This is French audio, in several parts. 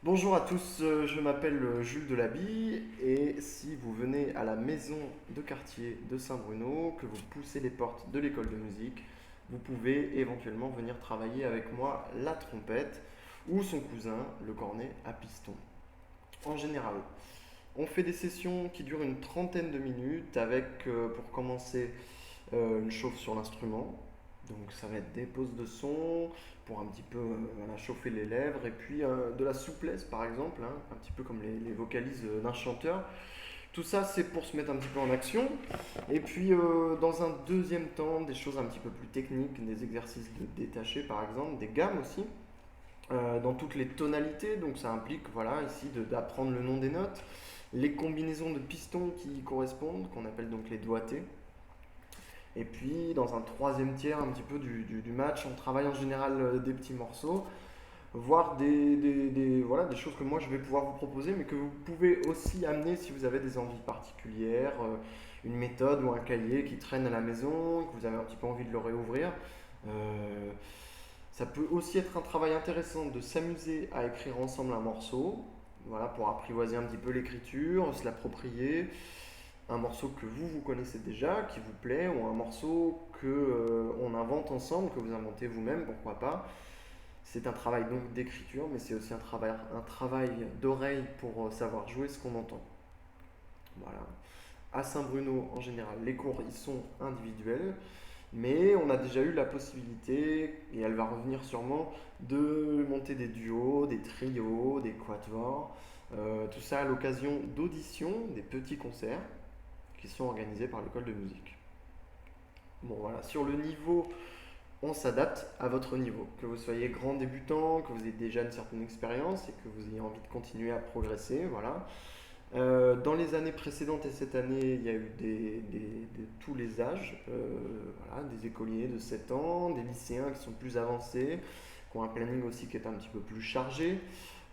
Bonjour à tous, je m'appelle Jules Delaby et si vous venez à la maison de quartier de Saint-Bruno, que vous poussez les portes de l'école de musique, vous pouvez éventuellement venir travailler avec moi la trompette ou son cousin, le cornet à piston. En général, on fait des sessions qui durent une trentaine de minutes avec, pour commencer, une chauffe sur l'instrument. Donc ça va être des pauses de son pour un petit peu voilà, chauffer les lèvres et puis de la souplesse par exemple, hein, un petit peu comme les vocalises d'un chanteur. Tout ça c'est pour se mettre un petit peu en action. Et puis dans un deuxième temps, des choses un petit peu plus techniques, des exercices de détaché par exemple, des gammes aussi, dans toutes les tonalités. Donc ça implique voilà, ici d'apprendre le nom des notes, les combinaisons de pistons qui y correspondent, qu'on appelle donc les doigtés. Et puis, dans un troisième tiers un petit peu du match, on travaille en général des petits morceaux, voire voilà, des choses que moi je vais pouvoir vous proposer, mais que vous pouvez aussi amener si vous avez des envies particulières, une méthode ou un cahier qui traîne à la maison, que vous avez un petit peu envie de le réouvrir. Euh, Ça peut aussi être un travail intéressant de s'amuser à écrire ensemble un morceau, voilà, pour apprivoiser un petit peu l'écriture, se l'approprier, un morceau que vous connaissez déjà, qui vous plaît, ou un morceau que on invente ensemble, que vous inventez vous-même, pourquoi pas. C'est un travail donc d'écriture, mais c'est aussi un travail d'oreille pour savoir jouer ce qu'on entend. Voilà. À Saint-Bruno, en général, les cours ils sont individuels, mais on a déjà eu la possibilité, et elle va revenir sûrement, de monter des duos, des trios, des quatuors, tout ça à l'occasion d'auditions, des petits concerts qui sont organisés par l'école de musique. Bon voilà, sur le niveau, on s'adapte à votre niveau. Que vous soyez grand débutant, que vous ayez déjà une certaine expérience et que vous ayez envie de continuer à progresser, voilà. Dans les années précédentes et cette année, il y a eu de tous les âges, voilà, des écoliers de 7 ans, des lycéens qui sont plus avancés, qui ont un planning aussi qui est un petit peu plus chargé,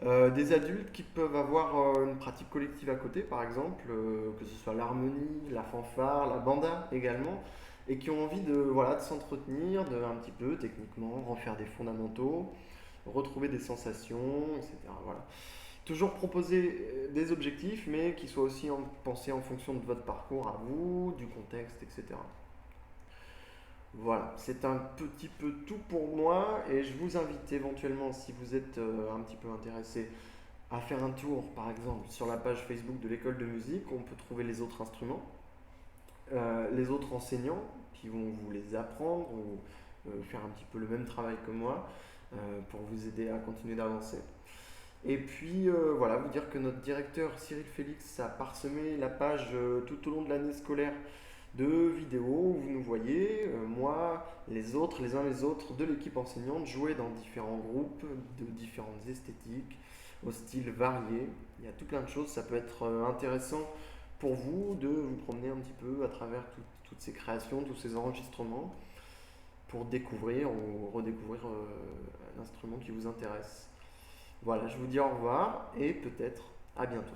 des adultes qui peuvent avoir une pratique collective à côté, par exemple, que ce soit l'harmonie, la fanfare, la banda également, et qui ont envie de, voilà, de s'entretenir de, un petit peu techniquement, refaire des fondamentaux, retrouver des sensations, etc. Voilà. Toujours proposer des objectifs, mais qui soient aussi pensés en fonction de votre parcours à vous, du contexte, etc. Voilà, c'est un petit peu tout pour moi et je vous invite éventuellement, si vous êtes un petit peu intéressé, à faire un tour, par exemple, sur la page Facebook de l'école de musique. On peut trouver les autres instruments, les autres enseignants qui vont vous les apprendre ou faire un petit peu le même travail que moi pour vous aider à continuer d'avancer. Et puis voilà, vous dire que notre directeur Cyril Félix a parsemé la page tout au long de l'année scolaire de vidéos où vous nous voyez, moi, les autres, les uns les autres de l'équipe enseignante jouer dans différents groupes de différentes esthétiques, au style varié. Il y a tout plein de choses, ça peut être intéressant pour vous de vous promener un petit peu à travers toutes ces créations, tous ces enregistrements pour découvrir ou redécouvrir l'instrument qui vous intéresse. Voilà, je vous dis au revoir et peut-être à bientôt.